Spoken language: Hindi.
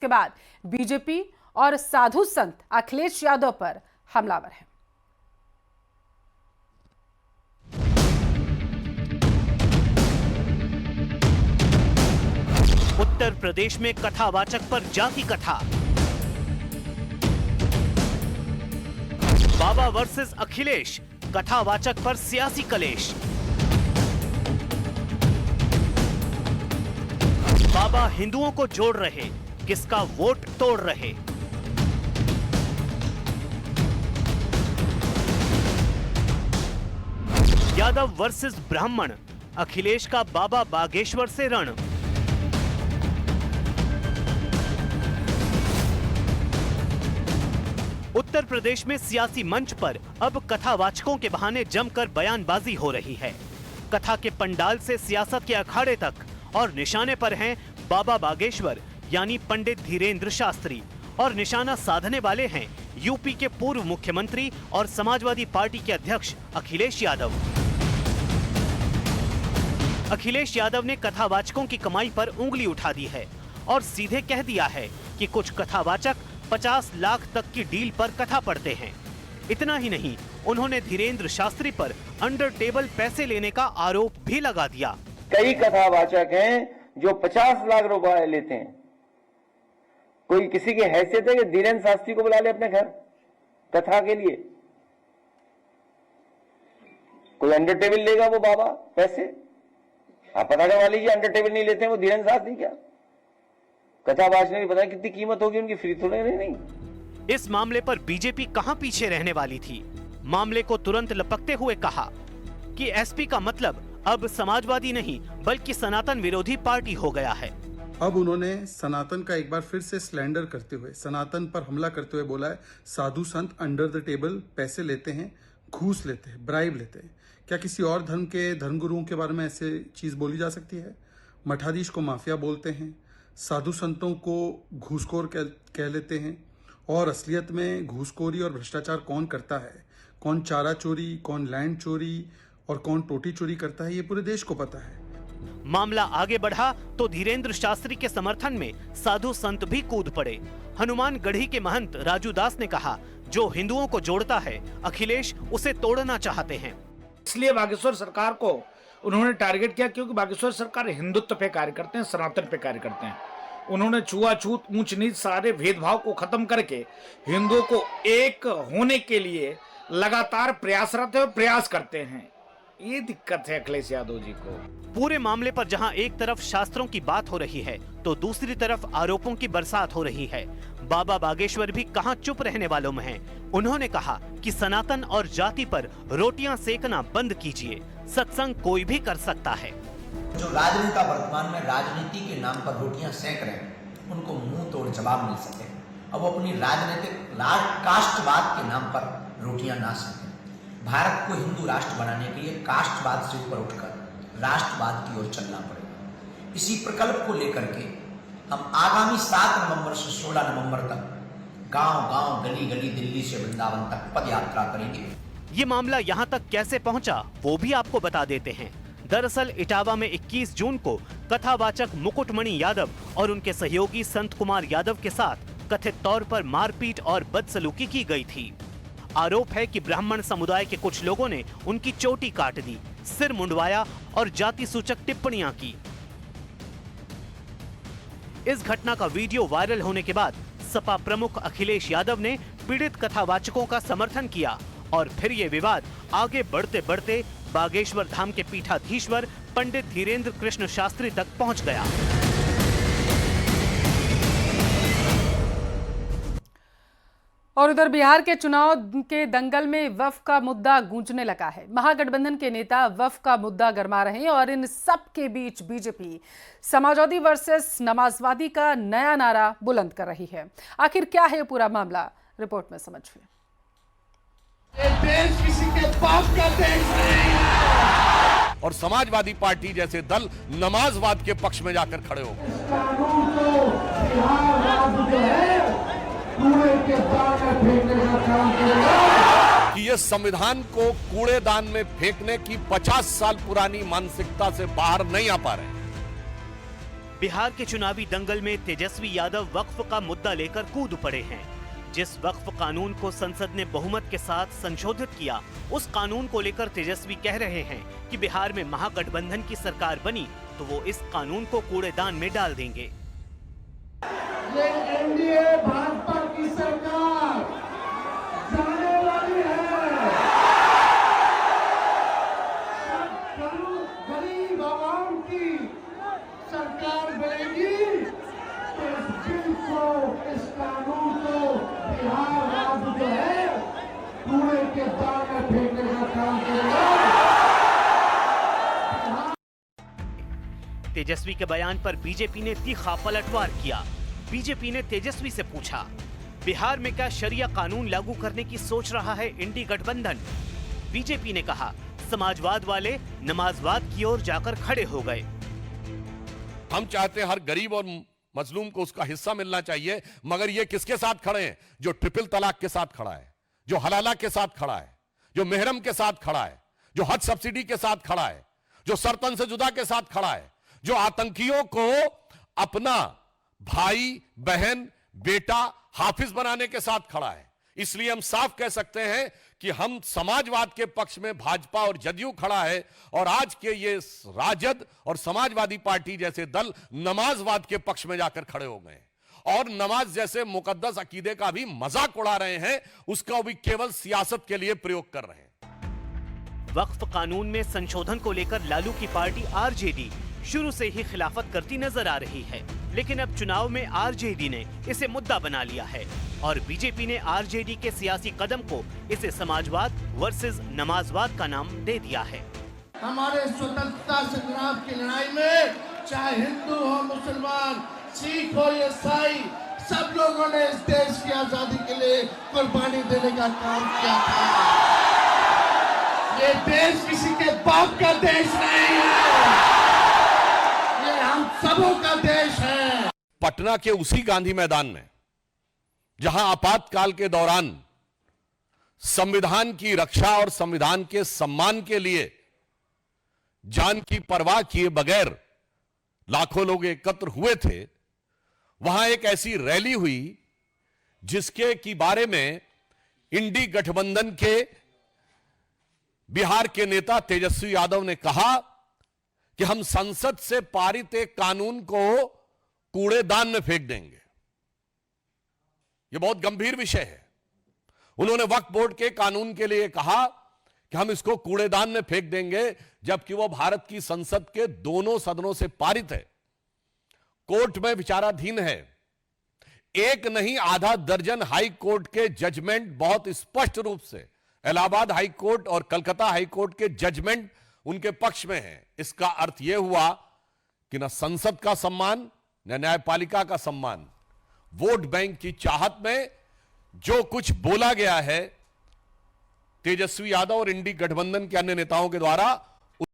के बाद बीजेपी और साधु संत अखिलेश यादव पर हमलावर है। उत्तर प्रदेश में कथावाचक पर जाति कथा। बाबा वर्सेस अखिलेश, कथावाचक पर सियासी कलेश। बाबा हिंदुओं को जोड़ रहे, किसका वोट तोड़ रहे। यादव वर्सेस ब्राह्मण, अखिलेश का बाबा बागेश्वर से रण। उत्तर प्रदेश में सियासी मंच पर अब कथावाचकों के बहाने जमकर बयानबाजी हो रही है। कथा के पंडाल से सियासत के अखाड़े तक, और निशाने पर हैं बाबा बागेश्वर यानी पंडित धीरेंद्र शास्त्री, और निशाना साधने वाले हैं यूपी के पूर्व मुख्यमंत्री और समाजवादी पार्टी के अध्यक्ष अखिलेश यादव। अखिलेश यादव ने कथावाचकों की कमाई पर उंगली उठा दी है और सीधे कह दिया है कि कुछ कथावाचक 50 लाख तक की डील पर कथा पढ़ते हैं। इतना ही नहीं, उन्होंने धीरेंद्र शास्त्री पर अंडर टेबल पैसे लेने का आरोप भी लगा दिया। कई कथावाचक हैं जो 50 लाख रुपए लेते हैं। कोई किसी की हैसियत है कि धीरेंद्र शास्त्री को बुला ले अपने घर कथा के लिए? कोई अंडर टेबल लेगा वो बाबा पैसे? आप पता करवा लीजिए, अंडर टेबल नहीं लेते हैं वो धीरेंद्र शास्त्री। क्या कथा वाचने की पता है कितनी कीमत होगी उनकी? फ्री थोड़े नहीं। इस मामले पर बीजेपी कहां पीछे रहने वाली थी। मामले को तुरंत लपकते हुए कहा कि एसपी का मतलब अब समाजवादी नहीं बल्कि सनातन विरोधी पार्टी हो गया है। अब उन्होंने सनातन का एक बार फिर से स्लैंडर करते हुए, सनातन पर हमला करते हुए बोला है साधु संत अंडर द टेबल पैसे लेते हैं, घूस लेते हैं, ब्राइब लेते हैं। क्या किसी और धर्म के धर्मगुरुओं के बारे में ऐसे चीज बोली जा सकती है? मठाधीश को माफिया बोलते हैं, साधु संतों को घूसखोर कह लेते हैं। और असलियत में घूसखोरी और भ्रष्टाचार कौन करता है, कौन चारा चोरी, कौन लैंड चोरी और कौन टोटी चोरी करता है, ये पूरे देश को पता है। मामला आगे बढ़ा तो धीरेंद्र शास्त्री के समर्थन में साधु संत भी कूद पड़े। हनुमानगढ़ी के महंत राजू दास ने कहा, जो हिंदुओं को जोड़ता है अखिलेश उसे तोड़ना चाहते हैं। इसलिए बागेश्वर सरकार को उन्होंने टारगेट किया क्योंकि बागेश्वर सरकार हिंदुत्व पे कार्य करते हैं, सनातन पे कार्य करते हैं। उन्होंने छुआछूत, ऊंच नीच, सारे भेदभाव को खत्म करके हिंदुओं को एक होने के लिए लगातार प्रयासरत है और प्रयास करते हैं। ये दिक्कत है अखिलेश यादव जी को। पूरे मामले पर जहां एक तरफ शास्त्रों की बात हो रही है तो दूसरी तरफ आरोपों की बरसात हो रही है। बाबा बागेश्वर भी कहां चुप रहने वालों में हैं। उन्होंने कहा कि सनातन और जाति पर रोटियां सेकना बंद कीजिए, सत्संग कोई भी कर सकता है। जो राजनेता वर्तमान में राजनीति के नाम पर रोटियां सेक रहे हैं, उनको मुंह तोड़ जवाब मिल सके। अब अपनी राजनीतिक कास्टवाद के नाम पर रोटियां ना सेकें। भारत को हिंदू राष्ट्र बनाने के लिए कास्टवाद से ऊपर उठकर राष्ट्रवाद की ओर चलना पड़ेगा। इसी प्रकल्प को लेकर के हम आगामी 7 नवंबर से 16 नवंबर तक गांव-गांव, गली-गली, दिल्ली से वृंदावन तक पद यात्रा करेंगे। ये मामला यहाँ तक कैसे पहुँचा वो भी आपको बता देते हैं। दरअसल इटावा में 21 जून को कथावाचक मुकुटमणि यादव और उनके सहयोगी संत कुमार यादव के साथ कथित तौर पर मारपीट और बदसलूकी की गई थी। आरोप है कि ब्राह्मण समुदाय के कुछ लोगों ने उनकी चोटी काट दी, सिर मुंडवाया और जाति सूचक टिप्पणियां की। इस घटना का वीडियो वायरल होने के बाद सपा प्रमुख अखिलेश यादव ने पीड़ित कथावाचकों का समर्थन किया और फिर ये विवाद आगे बढ़ते बढ़ते बागेश्वर धाम के पीठाधीश्वर पंडित धीरेंद्र कृष्ण शास्त्री तक पहुंच गया। और उधर बिहार के चुनाव के दंगल में वक्फ का मुद्दा गूंजने लगा है। महागठबंधन के नेता वक्फ का मुद्दा गरमा रहे हैं और इन सब के बीच बीजेपी समाजवादी वर्सेस नमाजवादी का नया नारा बुलंद कर रही है। आखिर क्या है पूरा मामला, रिपोर्ट में समझिए। ये देश किसी के बाप का देश नहीं है। और समाजवादी पार्टी जैसे दल नमाजवाद के पक्ष में जाकर खड़े हो गए। कि ये संविधान को कूड़ेदान में फेंकने की 50 साल पुरानी मानसिकता से बाहर नहीं आ पा रहे। बिहार के चुनावी दंगल में तेजस्वी यादव वक्फ का मुद्दा लेकर कूद पड़े हैं। जिस वक्फ कानून को संसद ने बहुमत के साथ संशोधित किया, उस कानून को लेकर तेजस्वी कह रहे हैं कि बिहार में महागठबंधन की सरकार बनी तो वो इस कानून को कूड़ेदान में डाल देंगे। ये एनडीए भाजपा की सरकार जाने वाली है। गरीब आवाम की सरकार बनेगी तो इस बिल को, इस कानून को बिहार राज्य जो है कूड़े के दान में फेंकने का काम करेगा। तेजस्वी के बयान पर बीजेपी ने तीखा पलटवार किया। बीजेपी ने तेजस्वी से पूछा, बिहार में क्या शरिया कानून लागू करने की सोच रहा है इंडी गठबंधन? बीजेपी ने कहा, समाजवाद वाले नमाजवाद की ओर जाकर खड़े हो गए। हम चाहते हैं हर गरीब और मजलूम को उसका हिस्सा मिलना चाहिए, मगर ये किसके साथ खड़े हैं? जो ट्रिपल तलाक के साथ खड़ा है, जो हलाला के साथ खड़ा है, जो मेहरम के साथ खड़ा है, जो हज सब्सिडी के साथ खड़ा है, जो सरतन से जुदा के साथ खड़ा है, जो आतंकियों को अपना भाई, बहन, बेटा, हाफिज बनाने के साथ खड़ा है। इसलिए हम साफ कह सकते हैं कि हम समाजवाद के पक्ष में भाजपा और जदयू खड़ा है, और आज के ये राजद और समाजवादी पार्टी जैसे दल नमाजवाद के पक्ष में जाकर खड़े हो गए और नमाज जैसे मुकद्दस अकीदे का भी मजाक उड़ा रहे हैं, उसका भी केवल सियासत के लिए प्रयोग कर रहे हैं। वक्फ कानून में संशोधन को लेकर लालू की पार्टी आरजेडी शुरू से ही खिलाफत करती नजर आ रही है, लेकिन अब चुनाव में आरजेडी ने इसे मुद्दा बना लिया है और बीजेपी ने आरजेडी के सियासी कदम को इसे समाजवाद वर्सेस नमाजवाद का नाम दे दिया है। हमारे स्वतंत्रता संग्राम की लड़ाई में चाहे हिंदू हो, मुसलमान, सिख हो, ईसाई, सब लोगों ने इस देश की आजादी के लिए कुर्बानी देने का काम किया था। ये देश किसी के बाप का देश नहीं है, ये हम सबों का देश है। पटना के उसी गांधी मैदान में जहां आपातकाल के दौरान संविधान की रक्षा और संविधान के सम्मान के लिए जान की परवाह किए बगैर लाखों लोग एकत्र हुए थे, वहां एक ऐसी रैली हुई जिसके की बारे में इंडी गठबंधन के बिहार के नेता तेजस्वी यादव ने कहा कि हम संसद से पारित एक कानून को कूड़ेदान में फेंक देंगे। यह बहुत गंभीर विषय है। उन्होंने वक्फ बोर्ड के कानून के लिए कहा कि हम इसको कूड़ेदान में फेंक देंगे, जबकि वह भारत की संसद के दोनों सदनों से पारित है, कोर्ट में विचाराधीन है। एक नहीं आधा दर्जन हाई कोर्ट के जजमेंट बहुत स्पष्ट रूप से इलाहाबाद हाई कोर्ट और कलकत्ता हाई कोर्ट के जजमेंट उनके पक्ष में है। इसका अर्थ यह हुआ कि न संसद का सम्मान न न्यायपालिका का सम्मान, वोट बैंक की चाहत में जो कुछ बोला गया है तेजस्वी यादव और इंडी गठबंधन के अन्य नेताओं के द्वारा,